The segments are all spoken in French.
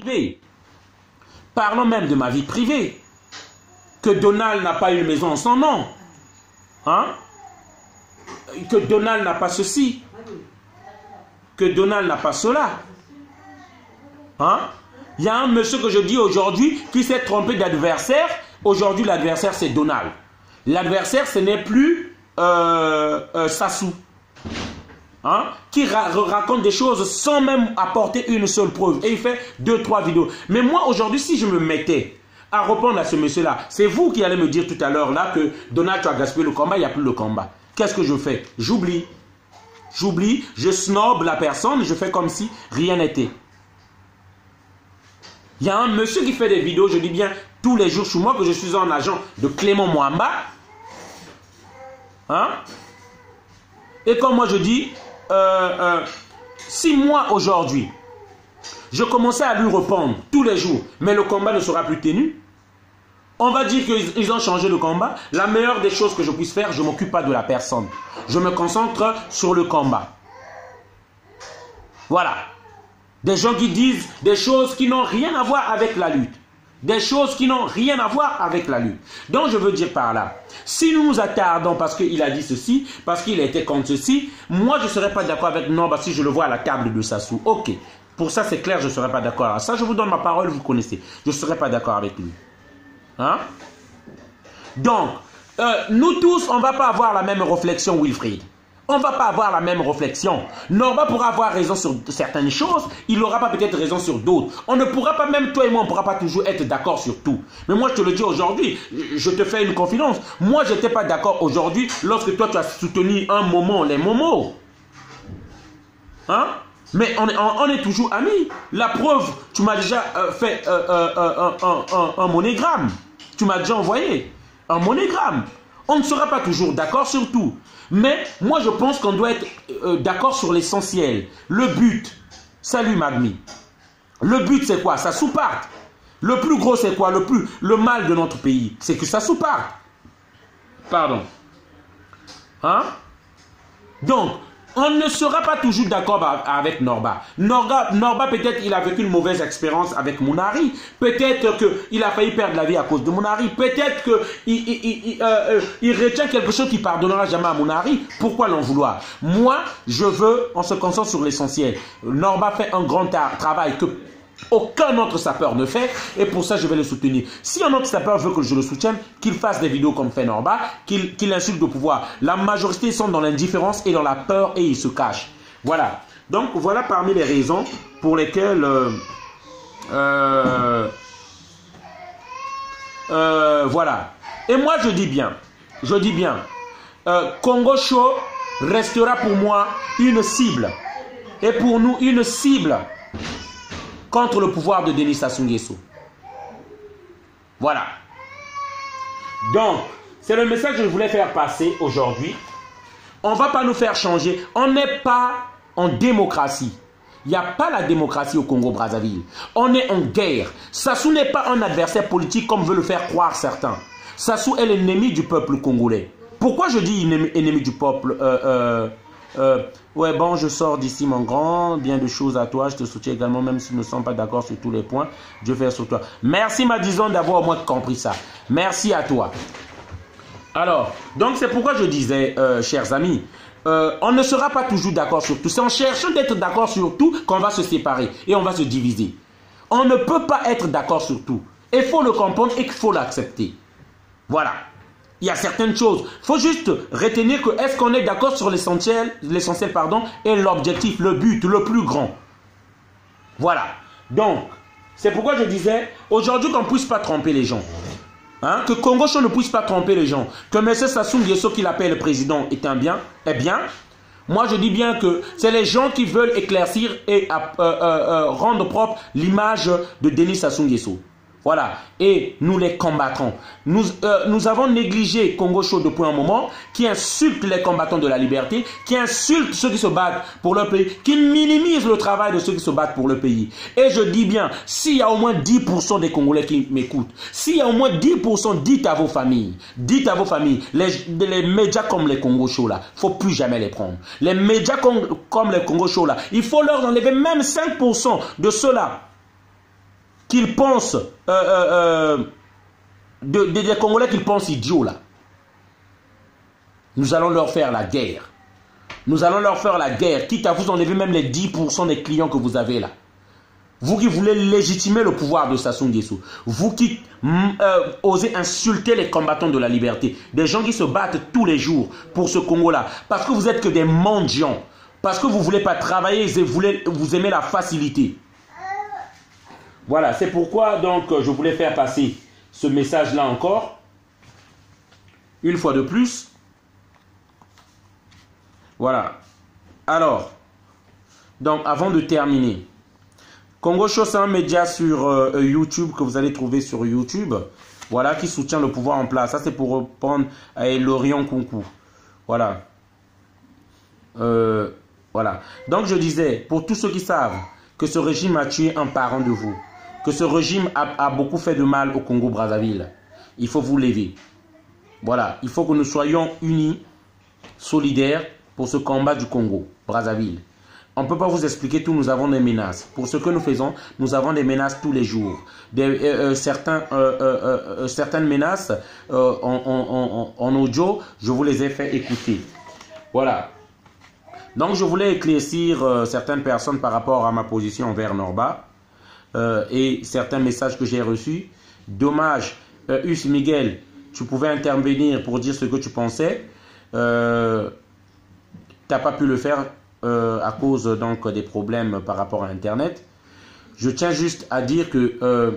privée. Parlons même de ma vie privée. Que Donald n'a pas une maison en son nom. Hein? Que Donald n'a pas ceci. Que Donald n'a pas cela. Hein? Il y a un monsieur que je dis aujourd'hui qui s'est trompé d'adversaire. Aujourd'hui, l'adversaire, c'est Donald. L'adversaire, ce n'est plus Sassou. Hein? Qui raconte des choses sans même apporter une seule preuve. Et il fait 2-3 vidéos. Mais moi, aujourd'hui, si je me mettais à répondre à ce monsieur-là, c'est vous qui allez me dire tout à l'heure là que Donald, tu as gaspillé le combat, il n'y a plus le combat. Qu'est-ce que je fais? J'oublie. J'oublie, je snob la personne, je fais comme si rien n'était. Il y a un monsieur qui fait des vidéos, je dis bien, tous les jours sur moi, que je suis un agent de Clément Mwamba. Hein? Et comme moi je dis, si moi aujourd'hui, je commençais à lui répondre tous les jours, mais le combat ne sera plus tenu, on va dire qu'ils ont changé le combat. La meilleure des choses que je puisse faire, je ne m'occupe pas de la personne. Je me concentre sur le combat. Voilà. Des gens qui disent des choses qui n'ont rien à voir avec la lutte. Des choses qui n'ont rien à voir avec la lutte. Donc je veux dire par là, si nous nous attardons parce qu'il a dit ceci, parce qu'il était contre ceci, moi je ne serais pas d'accord avec Norba si je le vois à la table de Sassou. Ok, pour ça c'est clair, je ne serais pas d'accord. Ça je vous donne ma parole, vous connaissez. Je ne serais pas d'accord avec lui. Hein? Donc, nous tous, on ne va pas avoir la même réflexion, Wilfried. On ne va pas avoir la même réflexion. Norba pourra avoir raison sur certaines choses, il n'aura pas peut-être raison sur d'autres. On ne pourra pas, même toi et moi, on ne pourra pas toujours être d'accord sur tout. Mais moi, je te le dis aujourd'hui, je te fais une confidence. Moi, je n'étais pas d'accord aujourd'hui lorsque toi, tu as soutenu un moment les momos. Hein? Mais on est toujours amis. La preuve, tu m'as déjà fait un monogramme. Tu m'as déjà envoyé un monogramme. On ne sera pas toujours d'accord sur tout. Mais moi, je pense qu'on doit être d'accord sur l'essentiel. Le but. Salut, Magmi. Le but, c'est quoi? Ça sous-parte. Le plus gros, c'est quoi? Le mal de notre pays, c'est que ça sous-parte. Pardon. Hein? Donc, on ne sera pas toujours d'accord avec Norba. Norba peut-être il a vécu une mauvaise expérience avec Mounari. Peut-être qu'il a failli perdre la vie à cause de Mounari. Peut-être qu'il retient quelque chose qui ne pardonnera jamais à Mounari. Pourquoi l'en vouloir? Moi, je veux, on se concentre sur l'essentiel. Norba fait un grand travail que aucun autre sapeur ne fait, et pour ça je vais le soutenir. Si un autre sapeur veut que je le soutienne, qu'il fasse des vidéos comme fait Norba, qu'il insulte au pouvoir. La majorité sont dans l'indifférence et dans la peur et ils se cachent. Voilà. Donc voilà parmi les raisons pour lesquelles voilà. Et moi je dis bien, Congo Show restera pour moi une cible. Et pour nous une cible contre le pouvoir de Denis Sassou Nguesso. Voilà. Donc, c'est le message que je voulais faire passer aujourd'hui. On ne va pas nous faire changer. On n'est pas en démocratie. Il n'y a pas la démocratie au Congo-Brazzaville. On est en guerre. Sassou n'est pas un adversaire politique comme veulent le faire croire certains. Sassou est l'ennemi du peuple congolais. Pourquoi je dis ennemi du peuple ouais, bon, je sors d'ici, mon grand. Bien de choses à toi. Je te soutiens également, même si nous ne sommes pas d'accord sur tous les points. Dieu fait sur toi. Merci, Madison, d'avoir au moins compris ça. Merci à toi. Alors, donc c'est pourquoi je disais, chers amis, on ne sera pas toujours d'accord sur tout. C'est en cherchant d'être d'accord sur tout qu'on va se séparer et on va se diviser. On ne peut pas être d'accord sur tout. Il faut le comprendre et qu'il faut l'accepter. Voilà. Il y a certaines choses. Il faut juste retenir que est-ce qu'on est d'accord sur l'essentiel pardon, et l'objectif, le but, le plus grand. Voilà. Donc, c'est pourquoi je disais, aujourd'hui qu'on ne puisse pas tromper les gens. Hein? Que Congo Show ne puisse pas tromper les gens. Que M. Sassou Nguesso, qui l'appelle le président, est bien. Moi, je dis bien que c'est les gens qui veulent éclaircir et rendre propre l'image de Denis Sassou Nguesso. Voilà, et nous les combattrons. Nous avons négligé Congo Show depuis un moment, qui insulte les combattants de la liberté, qui insulte ceux qui se battent pour leur pays, qui minimise le travail de ceux qui se battent pour le pays. Et je dis bien, s'il y a au moins 10% des Congolais qui m'écoutent, s'il y a au moins 10%, dites à vos familles, les médias comme les Congo Show là, il ne faut plus jamais les prendre. Les médias comme les Congo Show là, il faut leur enlever même 5% de ceux-là. qu'ils pensent, des Congolais qu'ils pensent idiots là. Nous allons leur faire la guerre. Nous allons leur faire la guerre, quitte à vous enlever même les 10% des clients que vous avez là. Vous qui voulez légitimer le pouvoir de Sassou Nguesso, vous qui osez insulter les combattants de la liberté, des gens qui se battent tous les jours pour ce Congo-là, parce que vous êtes que des mendiants, parce que vous ne voulez pas travailler et vous aimez la facilité. Voilà, c'est pourquoi donc je voulais faire passer ce message-là encore, une fois de plus. Voilà. Alors, donc avant de terminer, Congo Show, c'est un média sur YouTube que vous allez trouver sur YouTube. Voilà, qui soutient le pouvoir en place. Ça, c'est pour répondre à Lorient Kunku. Voilà. Voilà. Donc, je disais, pour tous ceux qui savent que ce régime a tué un parent de vous, que ce régime a beaucoup fait de mal au Congo-Brazzaville, il faut vous lever. Voilà. Il faut que nous soyons unis, solidaires pour ce combat du Congo-Brazzaville. On ne peut pas vous expliquer tout, nous avons des menaces. Pour ce que nous faisons, nous avons des menaces tous les jours. Certaines menaces en audio, je vous les ai fait écouter. Voilà. Donc je voulais éclaircir certaines personnes par rapport à ma position envers Norba et certains messages que j'ai reçus. Dommage, Us Miguel, tu pouvais intervenir pour dire ce que tu pensais. Tu n'as pas pu le faire à cause donc des problèmes par rapport à Internet. Je tiens juste à dire que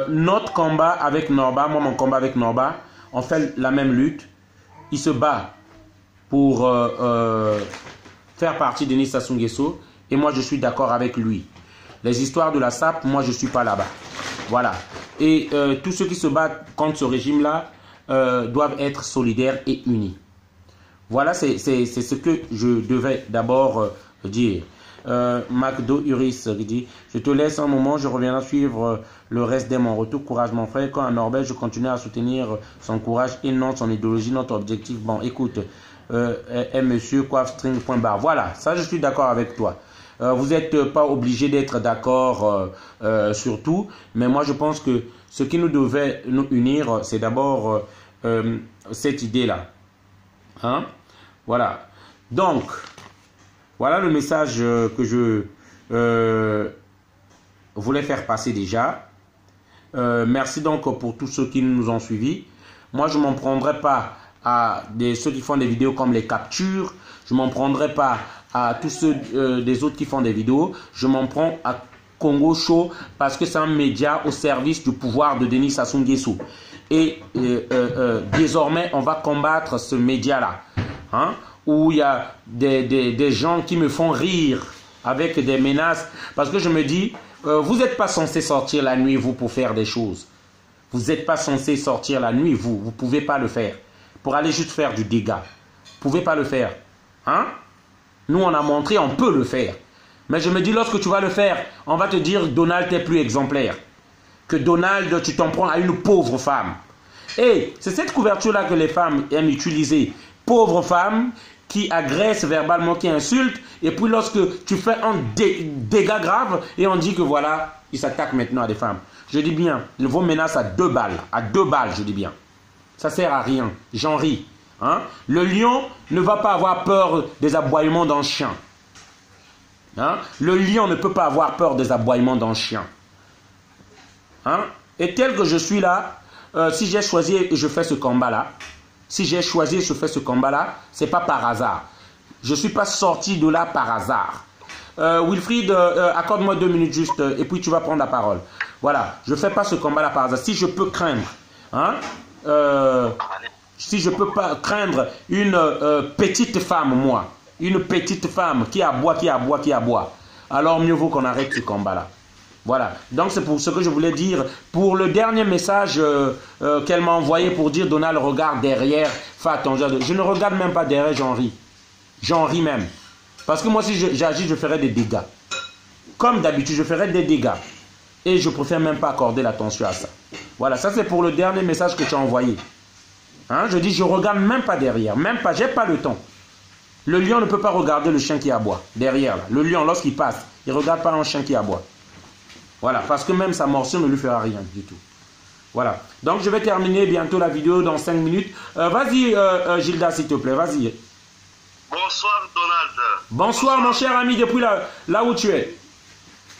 notre combat avec Norba, moi mon combat avec Norba, on fait la même lutte. Il se bat pour faire partie de Denis Sassou Nguesso et moi je suis d'accord avec lui. Les histoires de la SAP, moi je ne suis pas là-bas. Voilà. Et tous ceux qui se battent contre ce régime-là doivent être solidaires et unis. Voilà, c'est ce que je devais d'abord dire. McDo Uris dit: je te laisse un moment, je reviendrai suivre le reste dès mon retour. Courage mon frère. Quand en Norvège, je continue à soutenir son courage et non son idéologie, notre objectif. Bon, écoute, monsieur coiffstring.bar. Voilà, ça je suis d'accord avec toi. Vous n'êtes pas obligé d'être d'accord sur tout, mais moi je pense que ce qui nous devait nous unir, c'est d'abord cette idée-là. Hein? Voilà. Donc, voilà le message que je voulais faire passer déjà. Merci donc pour tous ceux qui nous ont suivis. Moi, je ne m'en prendrai pas à ceux qui font des vidéos comme les captures. Je ne m'en prendrai pas à tous ceux des autres qui font des vidéos. Je m'en prends à Congo Show parce que c'est un média au service du pouvoir de Denis Sassou Nguesso. Et désormais, on va combattre ce média-là. Hein, où il y a des gens qui me font rire avec des menaces. Parce que je me dis, vous n'êtes pas censé sortir la nuit, vous, pour faire des choses. Vous n'êtes pas censé sortir la nuit, vous. Vous ne pouvez pas le faire. Pour aller juste faire du dégât. Vous ne pouvez pas le faire. Hein? Nous, on a montré, on peut le faire. Mais je me dis, lorsque tu vas le faire, on va te dire, Donald, tu es plus exemplaire. Que Donald, tu t'en prends à une pauvre femme. Et c'est cette couverture-là que les femmes aiment utiliser. Pauvre femme qui agresse verbalement, qui insulte. Et puis lorsque tu fais un dégât grave, et on dit que voilà, il s'attaque maintenant à des femmes. Je dis bien, vos menaces à 2 balles. À 2 balles, je dis bien. Ça sert à rien. J'en ris. Hein? Le lion ne va pas avoir peur des aboiements d'un chien. Hein? Le lion ne peut pas avoir peur des aboiements d'un chien. Hein? Et tel que je suis là, si j'ai choisi et je fais ce combat-là, si j'ai choisi et je fais ce combat-là, ce n'est pas par hasard. Je ne suis pas sorti de là par hasard. Wilfried, accorde-moi 2 minutes juste et puis tu vas prendre la parole. Voilà, je ne fais pas ce combat-là par hasard. Si je peux craindre, hein, si je peux pas craindre une petite femme, moi, une petite femme qui aboie, alors mieux vaut qu'on arrête ce combat-là. Voilà, donc c'est pour ce que je voulais dire. Pour le dernier message qu'elle m'a envoyé pour dire Donald, regarde derrière, fais attention. Je ne regarde même pas derrière, j'en ris. J'en ris même. Parce que moi, si j'agis, je ferai des dégâts. Comme d'habitude, je ferai des dégâts. Et je préfère même pas accorder l'attention à ça. Voilà, ça c'est pour le dernier message que tu as envoyé. Hein, je dis, je ne regarde même pas derrière. Même pas, j'ai pas le temps. Le lion ne peut pas regarder le chien qui aboie derrière. Là. Le lion, lorsqu'il passe, il ne regarde pas un chien qui aboie. Voilà, parce que même sa morsure ne lui fera rien du tout. Voilà. Donc, je vais terminer bientôt la vidéo dans 5 minutes. Vas-y, Gilda, s'il te plaît, vas-y. Bonsoir, Donald. Bonsoir, mon cher ami, depuis là où tu es.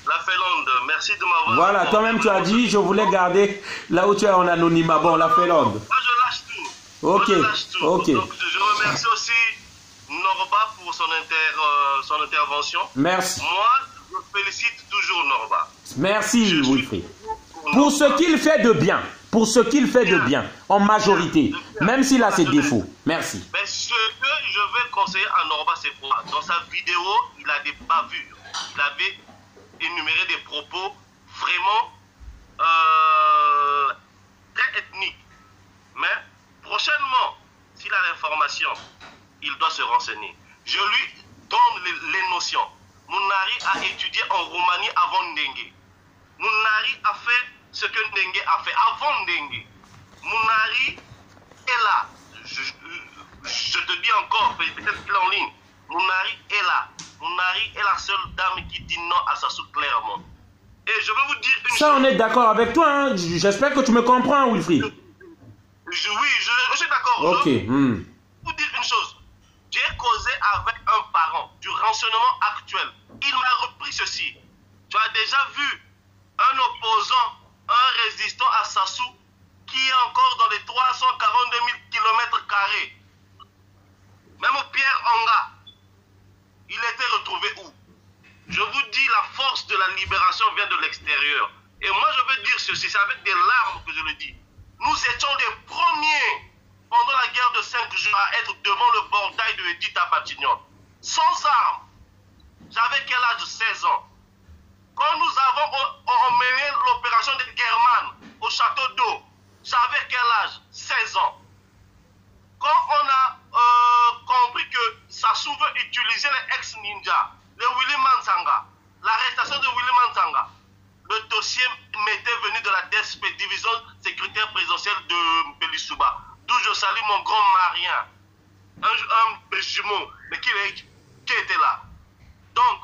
La Félonde, merci de m'avoir... Voilà, toi-même, tu as dit, je voulais garder là où tu es en anonymat. Bon, la Félonde. Moi, je lâche tout. Ok, moi, je lâche tout. ok. Donc, je remercie aussi Norba pour son intervention. Merci. Moi, je félicite toujours Norba. Merci, Wilfried. Pour ce qu'il fait de bien. Pour ce qu'il fait de bien, en majorité, même s'il a ses défauts. Merci. Mais ce que je vais conseiller à Norba, c'est quoi? Dans sa vidéo, il a des bavures. Il avait énuméré des propos vraiment très ethniques. Mais prochainement, s'il a l'information, il doit se renseigner. Je lui donne les notions. Mounari a étudié en Roumanie avant Ndengue. Mounari a fait ce que Ndengue a fait avant Ndengue. Mounari est là. Je te dis encore, peut-être qu'il est en ligne. Mounari est là. Mounari est la seule dame qui dit non à Sassou clairement. Et je veux vous dire une chose. Ça, on est d'accord avec toi. Hein? J'espère que tu me comprends, Wilfried. Oui, je suis d'accord. Ok. Je veux vous dire une chose. J'ai causé avec un parent du renseignement actuel. Il m'a repris ceci. Tu as déjà vu un opposant, un résistant à Sassou qui est encore dans les 342 000 km². Même Pierre Anga, il était retrouvé où? Je vous dis, la force de la libération vient de l'extérieur. Et moi, je veux dire ceci, c'est avec des larmes que je le dis. Nous étions les premiers, pendant la guerre de 5 jours, à être devant le portail de Edith à Matignon. Sans armes. J'avais quel âge? 16 ans. Quand nous avons mené l'opération de German au château d'eau, j'avais quel âge? 16 ans. Quand on a compris que Sassou veut utiliser les ex-ninjas, le Willy Mansanga, l'arrestation de Willy Mansanga, le dossier m'était venu de la DSP, division sécuritaire présidentielle de Mpélisouba, d'où je salue mon grand marien, un jumeau, mais qui était là. Donc,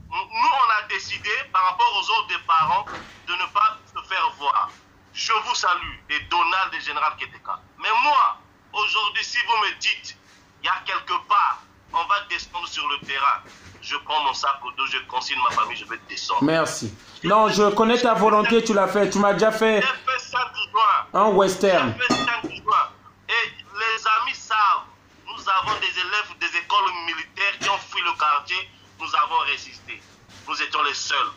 nous, on a décidé, par rapport aux autres des parents, de ne pas se faire voir. Je vous salue, les Donald et Général Keteka. Mais moi, aujourd'hui, si vous me dites, il y a quelque part, on va descendre sur le terrain, je prends mon sac au dos, je consigne ma famille, je vais descendre. Merci. Non, je connais ta volonté, tu l'as fait. Tu m'as déjà fait un western. J'ai fait 5 juin. Et les amis savent, nous avons des élèves des écoles militaires qui ont fui le quartier, nous avons résisté. Nous étions les seuls.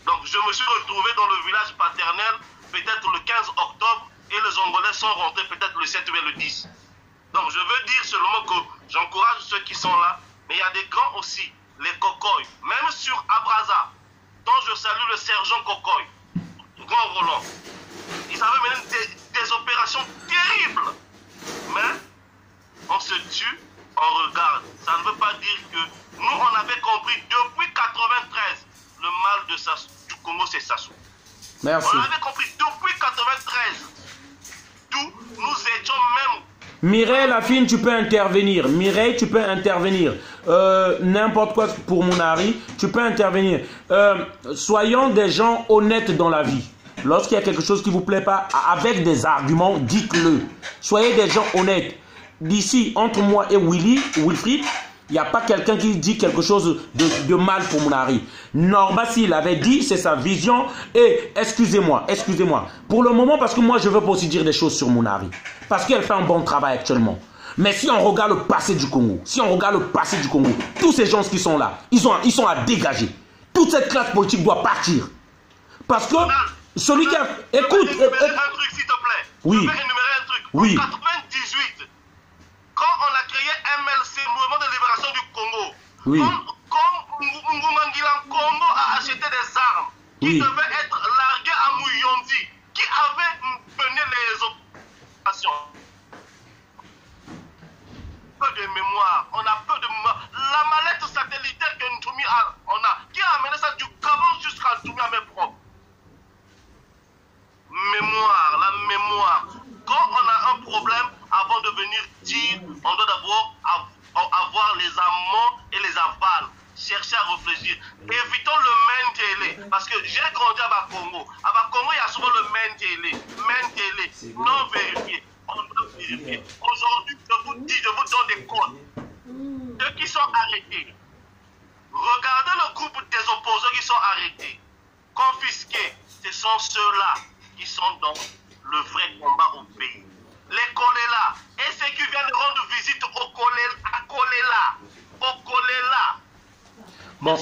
Donc je me suis retrouvé dans le village paternel, peut-être le 15 octobre, et les Angolais sont rentrés peut-être le 7 ou le 10. Donc je veux dire seulement que j'encourage ceux qui sont là, mais il y a des grands aussi, les Kokoy, même sur Abraza, dont je salue le sergent Kokoy, Grand Roland. Ils avaient mené des opérations terribles, mais on se tue, on regarde. Ça ne veut pas dire que nous, on avait compris depuis 93, le mal de Sassou, du Congo, c'est Sassou. Merci. On avait compris depuis 93, d'où nous étions même. Mireille, la fille, tu peux intervenir. Mireille, tu peux intervenir. N'importe quoi pour Mounari, tu peux intervenir. Soyons des gens honnêtes dans la vie. Lorsqu'il y a quelque chose qui ne vous plaît pas, avec des arguments, dites-le. Soyez des gens honnêtes. D'ici, entre moi et Wilfried, il n'y a pas quelqu'un qui dit quelque chose de mal pour Mounari. Norba, s'il avait dit, c'est sa vision. Et excusez-moi. Pour le moment, parce que moi, je ne veux pas aussi dire des choses sur Mounari. Parce qu'elle fait un bon travail actuellement. Mais si on regarde le passé du Congo, tous ces gens qui sont là, ils sont à dégager. Toute cette classe politique doit partir. Parce que celui qui a... Écoute... Je vais énumérer un truc, s'il te plaît. Oui. Je vais énumérer un truc. Oui. En 98, quand on a créé MLC, Mouvement de Libération du Congo, oui. quand Ngoumanguilan Congo a acheté des armes qui devaient être larguées à Mouyondi, qui avait mené les opérations. Peu de mémoire, on a peu de mémoire. La mallette satellitaire que Ntoumi on a, qui a amené ça du Gabon jusqu'à Ntoumi à mes propres. Mémoire, la mémoire. Quand on a un problème, avant de venir dire, on doit d'abord avoir les amants et les avals. Chercher à réfléchir. Évitons le Mendele. Parce que j'ai grandi à Bakongo. À Bakongo, il y a souvent le Mendele. Mendele, non vérifié. On doit vérifier. Aujourd'hui, je vous dis, je vous donne des codes. Ceux qui sont arrêtés. Regardez le groupe des opposants qui sont arrêtés. Confisqués. Ce sont ceux-là qui sont dans le vrai combat au pays. Les Kolela. Et ceux qui viennent rendre visite au Kolela. Au Kolela. Bon,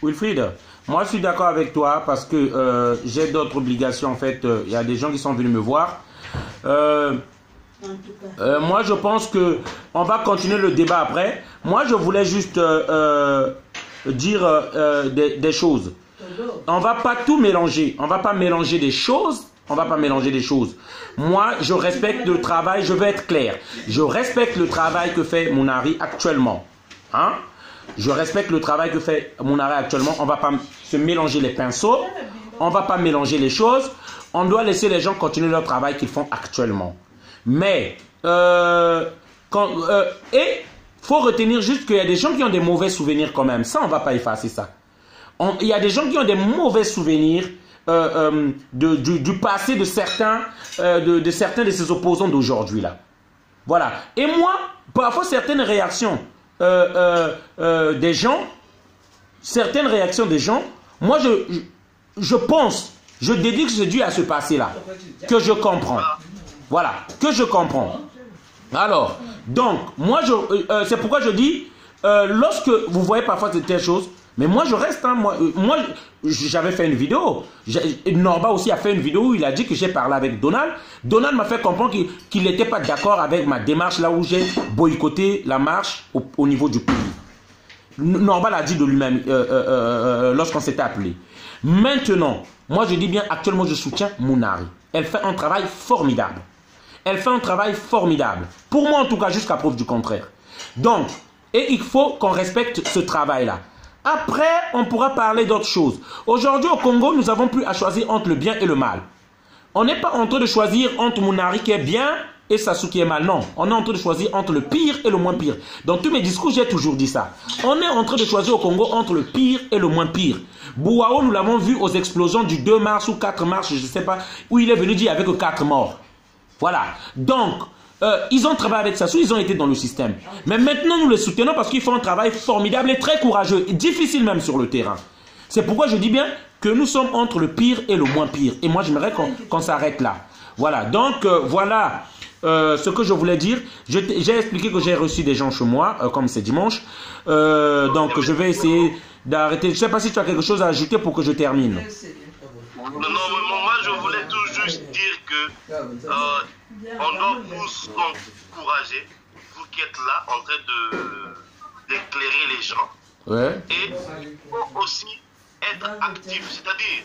Wilfried, moi je suis d'accord avec toi parce que j'ai d'autres obligations en fait. Il y a des gens qui sont venus me voir. Moi je pense que on va continuer le débat après. Moi je voulais juste dire des choses. On va pas tout mélanger. On va pas mélanger des choses. On va pas mélanger des choses. Moi je respecte le travail. Je vais être clair. Je respecte le travail que fait Mounari actuellement. Hein? Je respecte le travail que fait Mounari actuellement. On ne va pas se mélanger les pinceaux. On ne va pas mélanger les choses. On doit laisser les gens continuer leur travail qu'ils font actuellement. Mais, il faut retenir juste qu'il y a des gens qui ont des mauvais souvenirs quand même. Ça, on ne va pas effacer ça. Il y a des gens qui ont des mauvais souvenirs du passé de certains de ces opposants d'aujourd'hui là. Voilà. Et moi, parfois certaines réactions des gens, moi je pense, je dédie que c'est dû à ce passé-là, que je comprends. Voilà, que je comprends. Alors, donc, moi, c'est pourquoi je dis, lorsque vous voyez parfois de telles choses, mais moi je reste, hein, moi j'avais fait une vidéo, Norba aussi a fait une vidéo où il a dit que j'ai parlé avec Donald. Donald m'a fait comprendre qu'il n'était pas d'accord avec ma démarche là où j'ai boycotté la marche au niveau du pays. Norba l'a dit de lui-même lorsqu'on s'était appelé. Maintenant, moi je dis bien actuellement je soutiens Mounari. Elle fait un travail formidable. Elle fait un travail formidable. Pour moi en tout cas jusqu'à preuve du contraire. Donc, et il faut qu'on respecte ce travail-là. Après, on pourra parler d'autres choses. Aujourd'hui, au Congo, nous n'avons plus à choisir entre le bien et le mal. On n'est pas en train de choisir entre Mounari qui est bien et Sassou qui est mal. Non, on est en train de choisir entre le pire et le moins pire. Dans tous mes discours, j'ai toujours dit ça. On est en train de choisir au Congo entre le pire et le moins pire. Bouao, nous l'avons vu aux explosions du 2 mars ou 4 mars, je ne sais pas, où il est venu dire avec 4 morts. Voilà. Donc, ils ont travaillé avec Sassou, ils ont été dans le système. Mais maintenant, nous les soutenons parce qu'ils font un travail formidable et très courageux, et difficile même sur le terrain. C'est pourquoi je dis bien que nous sommes entre le pire et le moins pire. Et moi, j'aimerais qu'on s'arrête là. Voilà, donc voilà ce que je voulais dire. J'ai expliqué que j'ai reçu des gens chez moi, comme c'est dimanche. Donc, je vais essayer d'arrêter. Je ne sais pas si tu as quelque chose à ajouter pour que je termine. Non, moi, je voulais tout juste dire que on doit vous encourager, vous qui êtes là en train d'éclairer les gens. Ouais. Et il faut aussi être actif, c'est-à-dire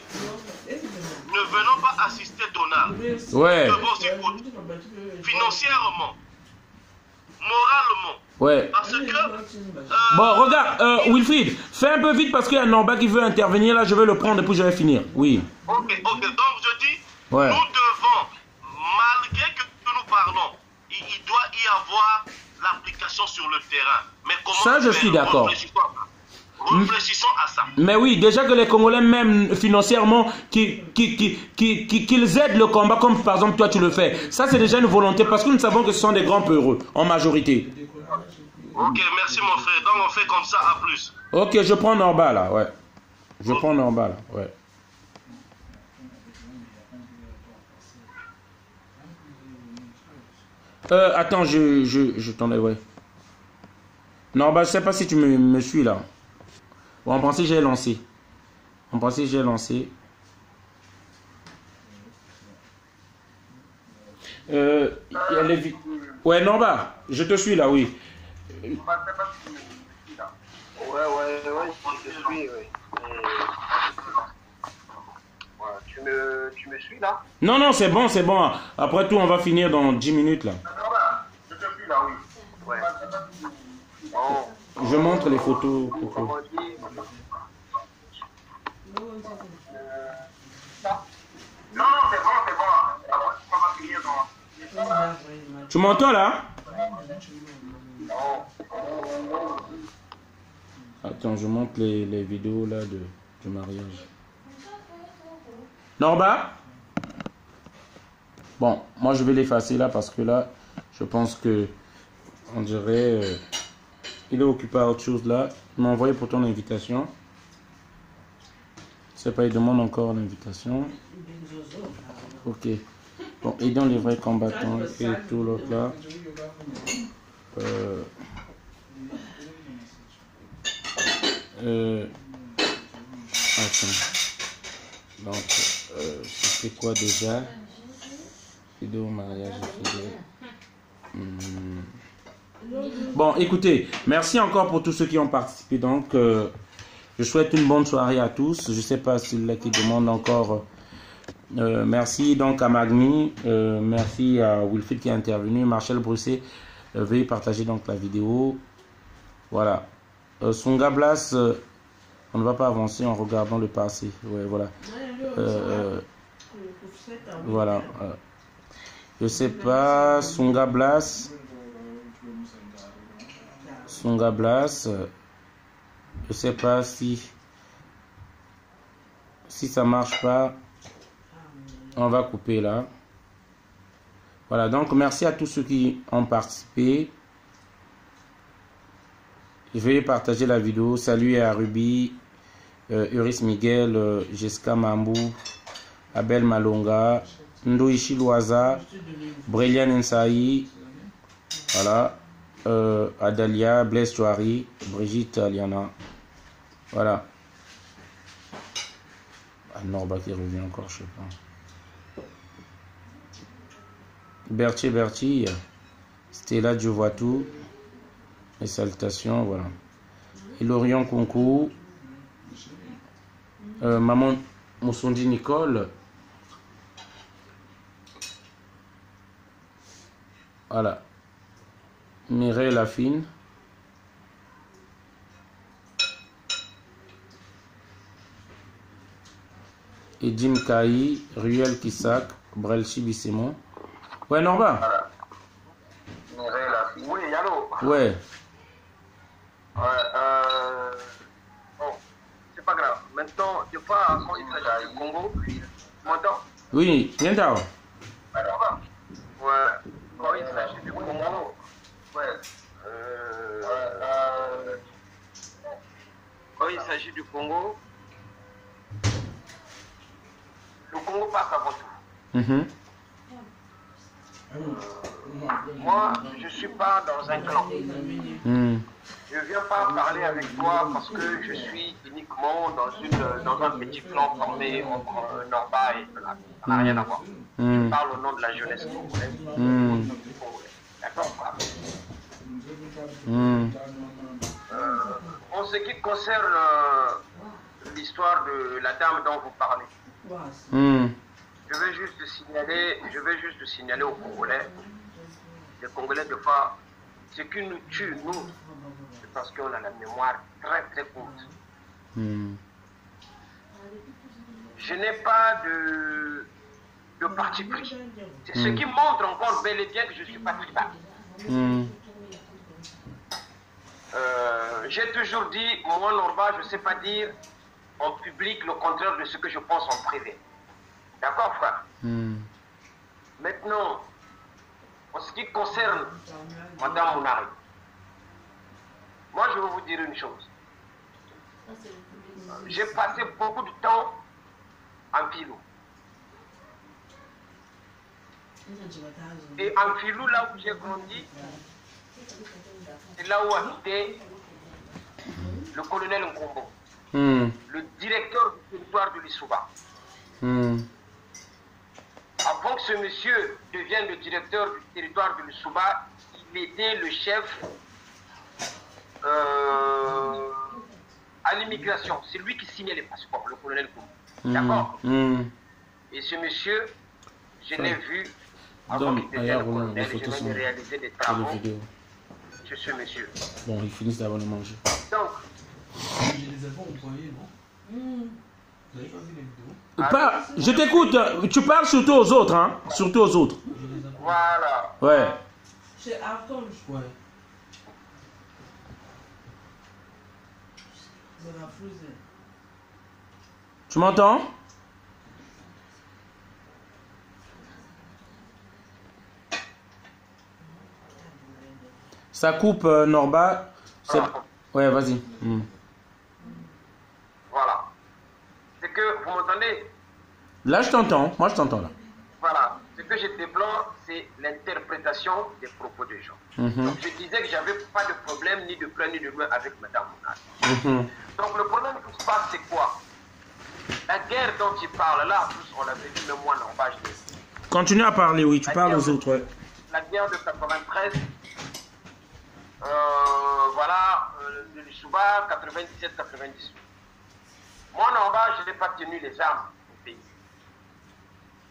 ne venons pas assister Donald. Ouais. Financièrement, moralement. Ouais. Parce que... bon, regarde, Wilfried, fais un peu vite parce qu'il y a Norba qui veut intervenir là, je vais le prendre et puis je vais finir. Oui. Ok, donc je dis, ouais. Nous devons, malgré que nous parlons, il doit y avoir l'application sur le terrain. Mais comment ça, je suis d'accord. Réfléchissons à ça. Mais oui, déjà que les Congolais, même financièrement, qu'ils aident le combat, comme par exemple toi tu le fais, ça c'est déjà une volonté parce que nous savons que ce sont des grands peureux, en majorité. Ok, merci mon frère. Donc on fait comme ça, à plus. Ok, je prends Norba là, ouais. Je prends Norba là, ouais. Attends, je t'enlève, ouais. Norba, je sais pas si tu me suis là. Bon, on pensait que j'ai lancé. On pensait que j'ai lancé. Ouais, Norba, je te suis là, oui. Ouais, je te suis, oui. Voilà, tu me suis là? Non, c'est bon, c'est bon. Après tout, on va finir dans 10 minutes là. Je te suis là, oui. Ouais. Je montre les photos. Non, c'est bon. On va finir dans... Tu m'entends là? Attends, je montre les vidéos là du mariage. Norba? Bon, moi je vais l'effacer là parce que là, je pense que on dirait il est occupé à autre chose là. Il m'a envoyé pourtant l'invitation. Je sais pas, il demande encore l'invitation. Ok. Bon, aidons les vrais combattants et tout l'autre là. Attends. Donc, c'était quoi déjà? Vidéo mariage. Bon, écoutez, merci encore pour tous ceux qui ont participé. Donc, je souhaite une bonne soirée à tous. Je ne sais pas s'il y a qui demande encore. Merci donc à Magni, merci à Wilfried qui est intervenu, Marcel Brusset, veuillez partager donc la vidéo. Voilà. Songa Blas, on ne va pas avancer en regardant le passé. Ouais, voilà. Voilà. Je sais pas, Songa Blas. Je sais pas si ça marche pas. On va couper là. Voilà, donc merci à tous ceux qui ont participé. Je vais partager la vidéo. Salut à Ruby, Uris Miguel, Jessica Mambou, Abel Malonga, Ndoishi Loaza, Brélian Nsaï, voilà, Adalia, Blaise Chouari, Brigitte Aliana. Voilà. Norba qui revient encore, je sais pas. Berti, Stella Diovatou, les salutations, voilà. Et Lorient Concours, Maman Moussondi Nicole, voilà. Mireille Lafine, Edim Kaï, Ruel Kissak, Brelchi Bissemon. Ouais, Norba. Voilà. Oui, allô. Ouais. Bon, c'est pas grave. Maintenant, je pas quand il s'agit du Congo. Tu m'entends? Oui, viens d'avoir. Ouais. Quand il s'agit du Congo. Ouais. Quand il s'agit du Congo, le Congo passe avant tout. Moi, je ne suis pas dans un clan. Je ne viens pas parler avec toi parce que je suis uniquement dans un petit clan formé entre Norba et Blanc. Ça n'a rien à voir. Je parle au nom de la jeunesse congolaise. D'accord? En ce qui concerne l'histoire de la dame dont vous parlez, je vais juste signaler aux Congolais, les Congolais de fois, ce qui nous tue, nous, c'est parce qu'on a la mémoire très très courte. Je n'ai pas de parti pris. C'est ce qui montre encore bel et bien que je ne suis pas tribal. J'ai toujours dit, moi Norba, je ne sais pas dire en public le contraire de ce que je pense en privé. D'accord, frère? Maintenant, en ce qui concerne Madame Mounari, moi je vais vous dire une chose. J'ai passé beaucoup de temps en Filou. Et en Filou, là où j'ai grandi, c'est là où habitait le colonel Nkombo, le directeur du territoire de l'Issouba. Avant que ce monsieur devienne le directeur du territoire de l'Issouba, il était le chef à l'immigration. C'est lui qui signait les passeports, le colonel Nkombo. D'accord? Et ce monsieur, je l'ai vu avant qu'il devienne le colonel, je viens de réaliser des travaux chez ce monsieur. Bon, ils finissent d'abord de manger. Donc, je les ai pas envoyés, non? Vous avez pas vu les vidéos? Pas, je t'écoute, tu parles surtout aux autres, hein? Surtout aux autres. voilà. Ouais. C'est Arthur, ouais. Tu m'entends? Ça coupe, Norba. Ouais, vas-y. Voilà. C'est que, vous m'entendez? Là, je t'entends. Moi, je t'entends, là. Voilà. Ce que je déplore, c'est l'interprétation des propos des gens. Donc, je disais que j'avais pas de problème, ni de plein, ni de loin avec Mme Mounari. Donc, le problème qui se passe, c'est quoi? La guerre dont il parle là, en plus, on l'avait vu, même moi, Norba, je l'ai dit. Continue à parler, oui. Tu parles aux autres, ouais. La guerre de 93, voilà, de l'Issouba, 97-98. Moi, Norba, je n'ai pas tenu les armes au pays.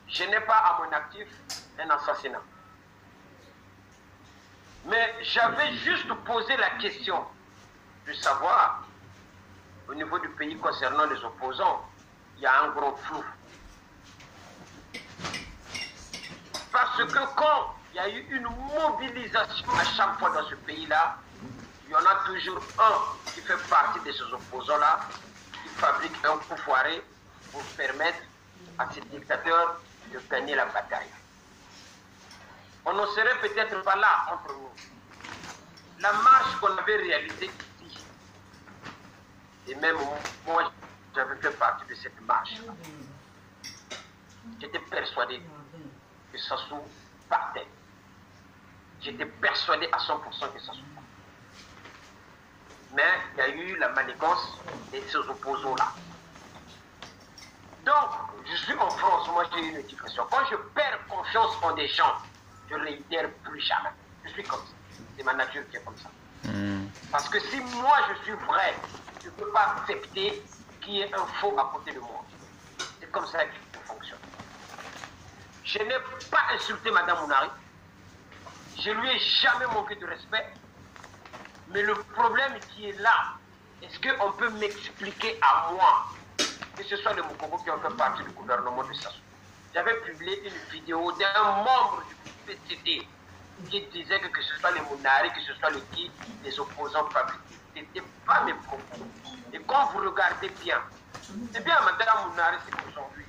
Je n'ai pas à mon actif un assassinat. Mais j'avais juste posé la question de savoir, au niveau du pays concernant les opposants, il y a un gros flou. Parce que quand il y a eu une mobilisation à chaque fois dans ce pays-là, il y en a toujours un qui fait partie de ces opposants-là, qui fabrique un coup foiré pour permettre à ces dictateurs de gagner la bataille. On ne serait peut-être pas là entre nous. La marche qu'on avait réalisée ici, et même moi, j'avais fait partie de cette marche. J'étais persuadé que Sassou partait. J'étais persuadé à 100% que Sassou partait. Mais il y a eu la manigance de ces opposants-là. Donc, je suis en France, moi j'ai eu une éducation. Quand je perds confiance en des gens, je ne réitère plus jamais. Je suis comme ça. C'est ma nature qui est comme ça. Parce que si moi je suis vrai, je ne peux pas accepter qu'il y ait un faux à côté de moi. C'est comme ça que je fonctionne. Je n'ai pas insulté Mme Mounari. Je lui ai jamais manqué de respect. Mais le problème qui est là, est-ce qu'on peut m'expliquer à moi, que ce soit les Mokoko qui ont fait partie du gouvernement de Sassou? J'avais publié une vidéo d'un membre du PCD qui disait que ce soit les Mounari, que ce soit le qui, les opposants fabriqués. Ce n'était pas mes propos. Et quand vous regardez bien, c'est bien Mme Mounari, c'est qu'aujourd'hui,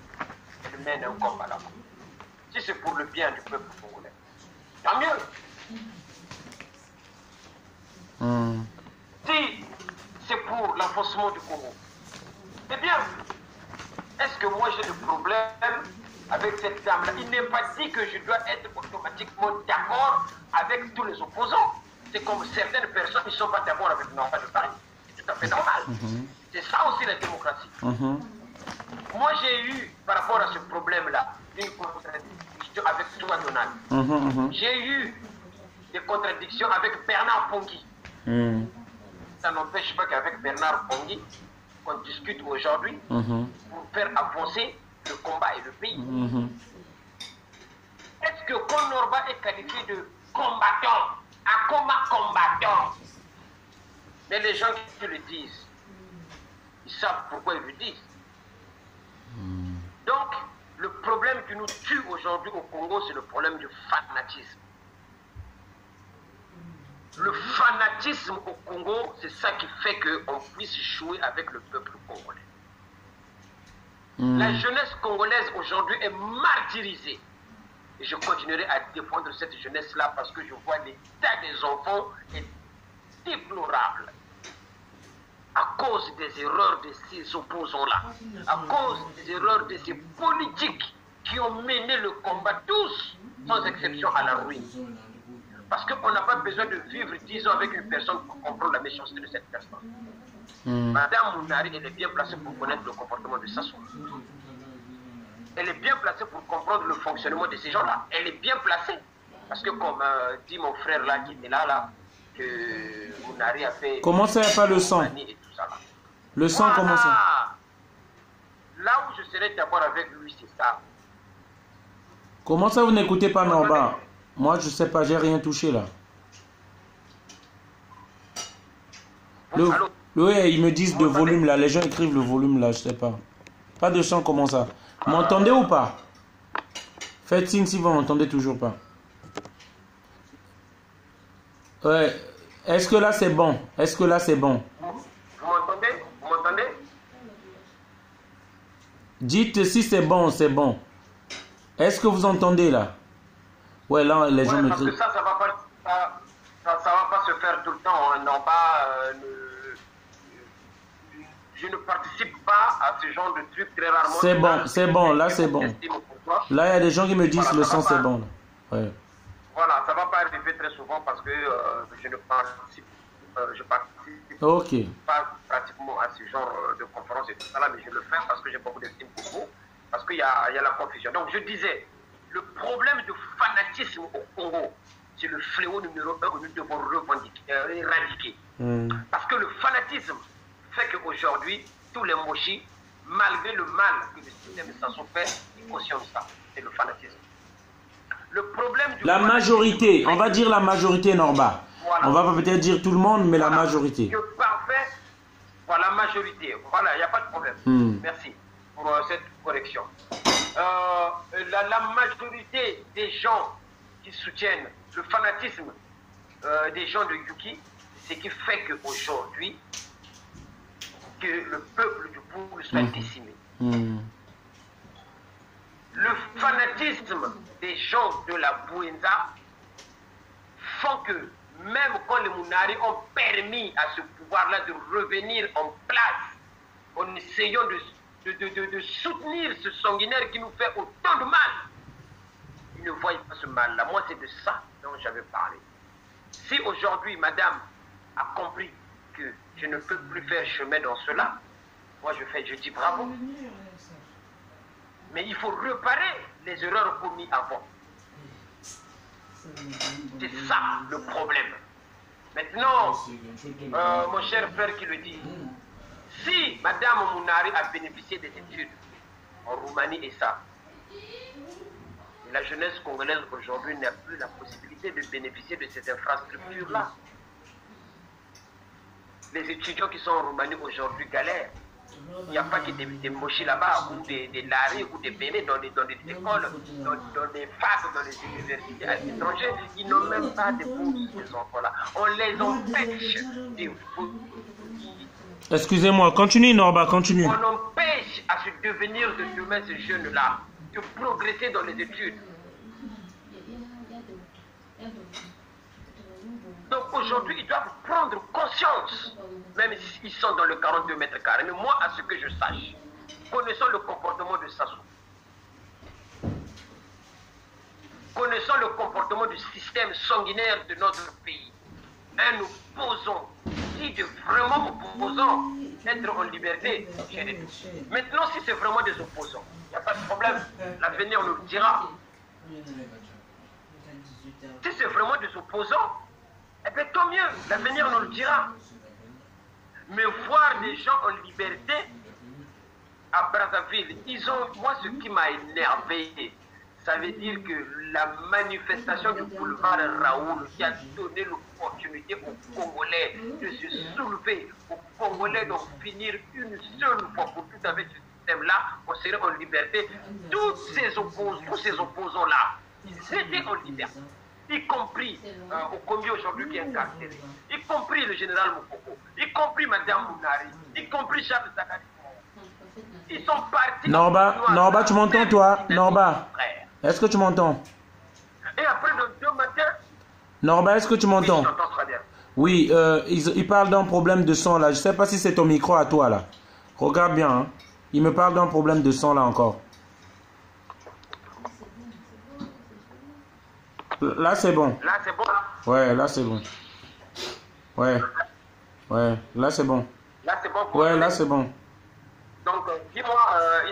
elle mène un combat là-bas. Si c'est pour le bien du peuple congolais, tant mieux. Si c'est pour l'enfoncement du Congo, c'est bien. Est-ce que moi j'ai des problèmes avec cette dame-là? Il n'est pas dit que je dois être automatiquement d'accord avec tous les opposants. C'est comme certaines personnes qui ne sont pas d'accord avec Norba de Paris. C'est tout à fait normal. C'est ça aussi la démocratie. Moi j'ai eu, par rapport à ce problème-là, une contradiction avec toi, Donald. J'ai eu des contradictions avec Bernard Pongui. Ça n'empêche pas qu'avec Bernard Pongui, qu'on discute aujourd'hui pour faire avancer le combat et le pays. Est-ce que quand Norba est qualifié de combattant, à combattant, mais les gens qui le disent, ils savent pourquoi ils le disent. Donc, le problème qui nous tue aujourd'hui au Congo, c'est le problème du fanatisme. Le fanatisme au Congo, c'est ça qui fait qu'on puisse jouer avec le peuple congolais. La jeunesse congolaise aujourd'hui est martyrisée. Et je continuerai à défendre cette jeunesse-là parce que je vois l'état des enfants est déplorable. À cause des erreurs de ces opposants-là. À cause des erreurs de ces politiques qui ont mené le combat tous, sans exception, à la ruine. Parce qu'on n'a pas besoin de vivre 10 ans avec une personne pour comprendre la méchanceté de cette personne. Madame Mounari, elle est bien placée pour connaître le comportement de Sassou. Elle est bien placée pour comprendre le fonctionnement de ces gens-là. Elle est bien placée. Parce que comme dit mon frère là, qui était là, que Mounari a fait... Comment ça, il n'y a pas le sang? Le sang, voilà. Comment ça? Là où je serais d'accord avec lui, c'est ça. Comment ça, vous n'écoutez pas Norba? Moi, je sais pas, j'ai rien touché là. Ils me disent de volume là, les gens écrivent le volume là, je sais pas. Pas de son, comment ça? Vous m'entendez ou pas? Faites signe si vous m'entendez toujours pas. Ouais. Est-ce que là c'est bon? Est-ce que là c'est bon? Vous m'entendez? Vous Dites si c'est bon, c'est bon. Est-ce que vous entendez là? Ouais, là, les gens me parce disent... que ça va pas se faire tout le temps. Hein. Non, pas... je ne participe pas à ce genre de trucs très rarement. C'est bon, là c'est bon. Là, il y a des gens qui me disent voilà, le son c'est bon. Ouais. Voilà, ça ne va pas arriver très souvent parce que je ne participe, pas pratiquement à ce genre de conférences et tout ça là, mais je le fais parce que j'ai beaucoup d'estime pour vous, parce qu'il y a la confusion. Donc je disais, le problème de fanatisme au Congo, c'est le fléau numéro 1 que nous devons éradiquer. Parce que le fanatisme fait qu'aujourd'hui, tous les mochis, malgré le mal que le système de Sassou fait, ils cautionnent ça. C'est le fanatisme. Le problème du majorité, on va dire la majorité, Norba. Voilà. On va pas peut-être dire tout le monde, mais voilà, la majorité. Parfait. Voilà, la majorité. Voilà, il n'y a pas de problème. Merci pour cette correction. La majorité des gens qui soutiennent le fanatisme des gens de Yuki, c'est ce qui fait qu'aujourd'hui, que le peuple du Poul soit décimé. Le fanatisme des gens de la Bouenza font que même quand les Mounari ont permis à ce pouvoir-là de revenir en place en essayant de soutenir ce sanguinaire qui nous fait autant de mal, ils ne voient pas ce mal-là. Moi, c'est de ça dont j'avais parlé. Si aujourd'hui, madame a compris que je ne peux plus faire chemin dans cela, moi je dis bravo. Mais il faut réparer les erreurs commises avant. C'est ça le problème. Maintenant, mon cher frère qui le dit, si madame Mounari a bénéficié des études en Roumanie et ça, la jeunesse congolaise aujourd'hui n'a plus la possibilité de bénéficier de ces infrastructures-là. Les étudiants qui sont en Roumanie aujourd'hui galèrent. Il n'y a pas que des mochis là-bas, ou des laris, ou des bébés dans des écoles, dans des facs, dans les universités à l'étranger. Ils n'ont même pas de bourses, ces enfants-là. On les empêche de... Excusez-moi, continue Norba, continue. On empêche à se devenir de demain ces jeunes-là, de progresser dans les études. Donc aujourd'hui, ils doivent prendre conscience, même s'ils sont dans le 42 mètres carrés. Mais moi, à ce que je sache, connaissant le comportement de Sassou, connaissant le comportement du système sanguinaire de notre pays, un opposant, si de vraiment opposants, être en liberté, j'ai des doutes. Maintenant, si c'est vraiment des opposants, il n'y a pas de problème, l'avenir nous le dira. Si c'est vraiment des opposants, eh bien tant mieux, l'avenir nous le dira. Mais voir des gens en liberté à Brazzaville, moi ce qui m'a énervé, ça veut dire que la manifestation du boulevard Raoul qui a donné l'opportunité aux Congolais de se soulever, aux Congolais d'en finir une seule fois pour toutes avec ce système-là, on serait en liberté. Tous ces opposants-là, ils étaient en liberté. Y compris au combien aujourd'hui qui est incarcéré, y compris le général Mokoko, y compris Madame Mounari, y compris Charles Zakari. Ils sont partis. Norba, tu m'entends toi? Norba, est-ce que tu m'entends? Et après le 2 matin. Norba, est-ce que tu m'entends? Oui, je t'entends très bien. Oui, il parle d'un problème de son là. Je ne sais pas si c'est ton micro à toi là. Regarde bien. Hein. Il me parle d'un problème de son là encore. Là, c'est bon. Là, c'est bon. Ouais, là, c'est bon. Ouais. Ouais, là, c'est bon. Là, c'est bon. Ouais, là, c'est bon. Donc, dis-moi,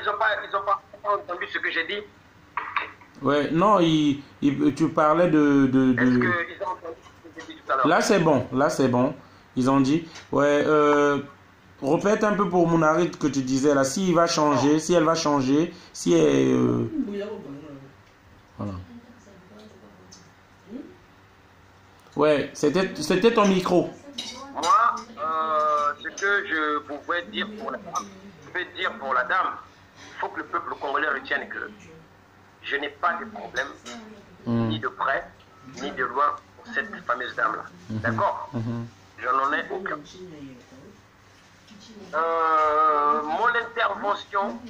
ils ont pas entendu ce que j'ai dit? Ouais, non, tu parlais de... Est-ce qu'ils ont entendu ce que j'ai dit tout à l'heure? Là, c'est bon. Là, c'est bon. Ils ont dit. Ouais, répète un peu pour Mounari que tu disais là. S'il va changer, si elle va changer, si elle... Voilà. Ouais, c'était ton micro. Moi, ce que je pouvais dire pour la dame, il faut que le peuple congolais retienne que je n'ai pas de problème, ni de près, ni de loin, pour cette fameuse dame-là. D'accord? Je n'en ai aucun. Mon intervention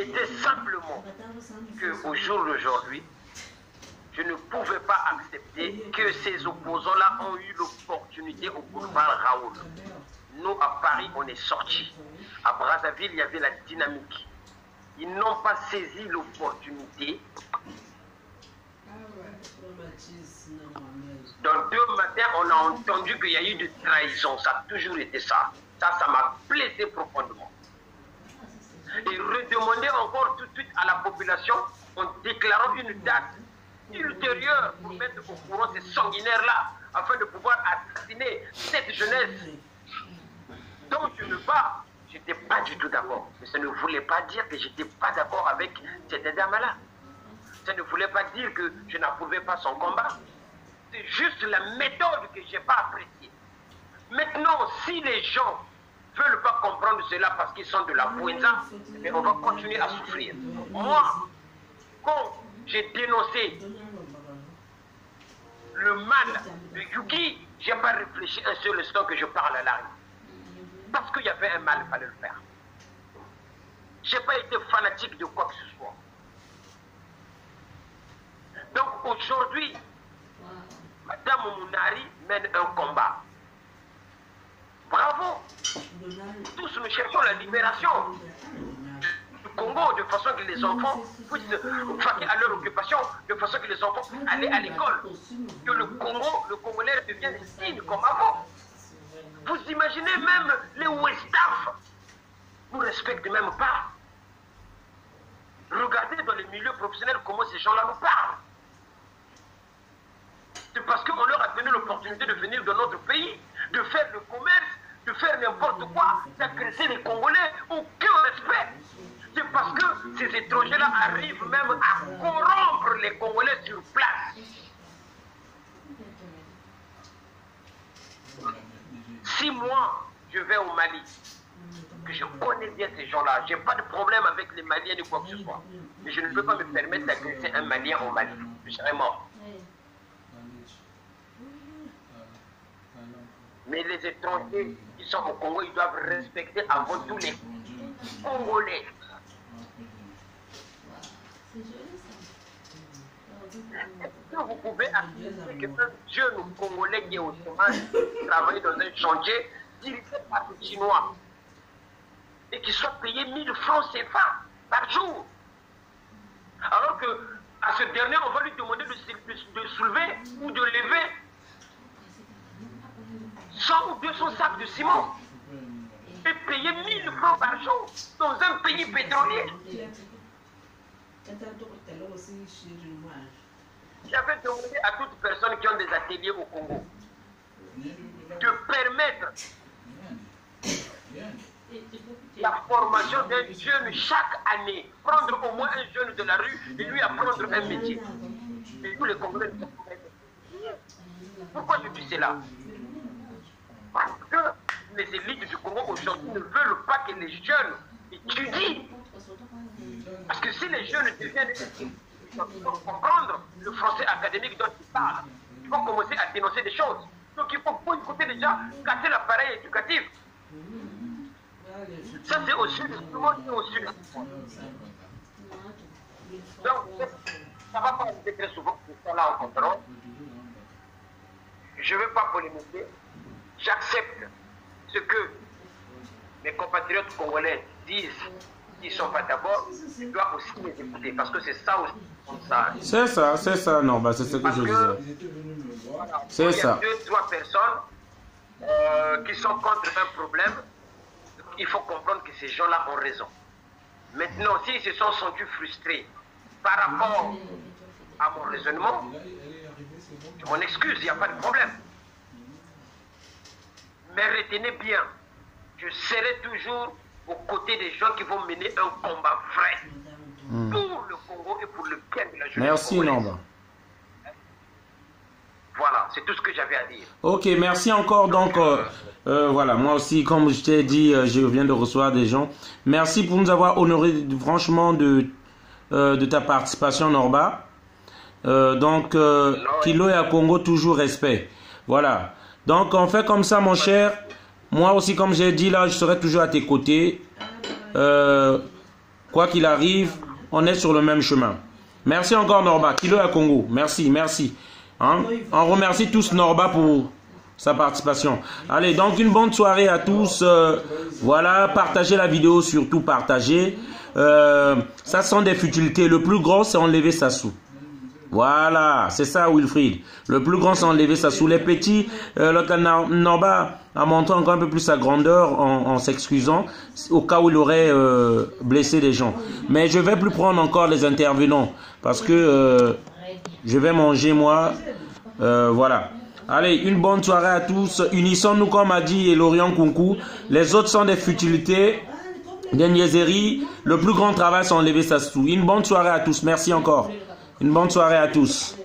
était simplement qu'au jour d'aujourd'hui, je ne pouvais pas accepter que ces opposants-là ont eu l'opportunité au boulevard Raoul. Nous, à Paris, on est sortis. À Brazzaville, il y avait la dynamique. Ils n'ont pas saisi l'opportunité. Dans 2 matins, on a entendu qu'il y a eu de trahison. Ça a toujours été ça. Ça m'a blessé profondément. Et redemander encore tout de suite à la population en déclarant une date ultérieure pour mettre au courant ces sanguinaires-là, afin de pouvoir assassiner cette jeunesse dont je me bats. Je n'étais pas du tout d'accord. Mais ça ne voulait pas dire que je n'étais pas d'accord avec cette dame-là. Ça ne voulait pas dire que je n'approuvais pas son combat. C'est juste la méthode que je n'ai pas appréciée. Maintenant, si les gens ne veulent pas comprendre cela parce qu'ils sont de la Bouenza, on va continuer à souffrir. Moi, quand j'ai dénoncé le mal de Yugi, je n'ai pas réfléchi un seul instant que je parle à l'arrêt. Parce qu'il y avait un mal, il fallait le faire. Je n'ai pas été fanatique de quoi que ce soit. Donc aujourd'hui, Madame Mounari mène un combat. Bravo. Tous nous cherchons la libération du Congo de façon que les enfants puissent vaquer à leur occupation, de façon que les enfants puissent aller à l'école. Que le Congolais devienne digne comme avant. Vous imaginez même les Westaf ne respectent même pas. Regardez dans les milieux professionnels comment ces gens-là nous parlent. C'est parce qu'on leur a donné l'opportunité de venir dans notre pays, de faire le commerce, de faire n'importe quoi, d'agresser les Congolais. Aucun respect. C'est parce que ces étrangers-là arrivent même à corrompre les Congolais sur place. Si moi, je vais au Mali, que je connais bien ces gens-là, je n'ai pas de problème avec les Maliens ni quoi que ce soit, mais je ne peux pas me permettre d'agresser un Malien au Mali. Je serais mort. Mais les étrangers qui sont au Congo, ils doivent respecter avant tout les Congolais. Est-ce que vous pouvez accepter qu'un jeune Congolais qui est au chômage, qui travaille dans un chantier, dirigé par des Chinois, et qui soit payé 1000 francs CFA par jour, alors que à ce dernier, on va lui demander de soulever ou de lever 100 ou 200 sacs de ciment et payer 1000 francs par jour dans un pays pétrolier. J'avais demandé à toutes personnes qui ont des ateliers au Congo de permettre la formation d'un jeune chaque année, prendre au moins un jeune de la rue et lui apprendre un métier. Et tous les Congolais ne sont pas. Pourquoi je dis cela? Parce que les élites du Congo aujourd'hui ne veulent pas que les jeunes étudient. Parce que si les jeunes deviennent étudiants, ils vont comprendre le français académique dont ils parlent. Ils vont commencer à dénoncer des choses. Donc il faut écouter déjà, casser l'appareil éducatif. Ça c'est au sud, tout le monde est au sud. Donc ça ne va pas être très souvent que ça là en conférence. Je ne veux pas polémiquer. J'accepte ce que mes compatriotes congolais disent qu'ils ne sont pas d'abord, je dois aussi les écouter parce que c'est ça aussi. C'est ça, non, bah c'est ce que je disais. Voilà, c'est ça. Il y a 2-3 personnes qui sont contre un problème. Il faut comprendre que ces gens-là ont raison. Maintenant, s'ils se sont sentis frustrés par rapport à mon raisonnement, je m'en excuse, il n'y a pas de problème. Mais retenez bien, je serai toujours aux côtés des gens qui vont mener un combat vrai pour le Congo et pour le bien de la jeunesse. Merci, Nomba. Voilà, c'est tout ce que j'avais à dire. Ok, merci encore. Donc, voilà, moi aussi, comme je t'ai dit, je viens de recevoir des gens. Merci pour nous avoir honoré franchement de ta participation, Norba. Donc, Kilo et à Congo, toujours respect. Voilà. Donc, on fait comme ça, mon cher. Moi aussi, comme j'ai dit là, je serai toujours à tes côtés. Quoi qu'il arrive, on est sur le même chemin. Merci encore Norba. Kilo à Congo. Merci, merci. Hein? On remercie tous Norba pour sa participation. Allez, donc une bonne soirée à tous. Voilà, partagez la vidéo, surtout partagez. Ça sont des futilités. Le plus gros, c'est enlever sa sou. Voilà, c'est ça Wilfried. Le plus grand, c'est enlever sa sou. Les petits, Norba a montré encore un peu plus sa grandeur en s'excusant au cas où il aurait blessé des gens. Mais je vais plus prendre encore les intervenants parce que je vais manger moi. Voilà. Allez, une bonne soirée à tous. Unissons-nous comme a dit Lorient Kunku. Les autres sont des futilités, des niaiseries. Le plus grand travail, c'est enlever sa sou. Une bonne soirée à tous. Merci encore. Une bonne soirée à tous.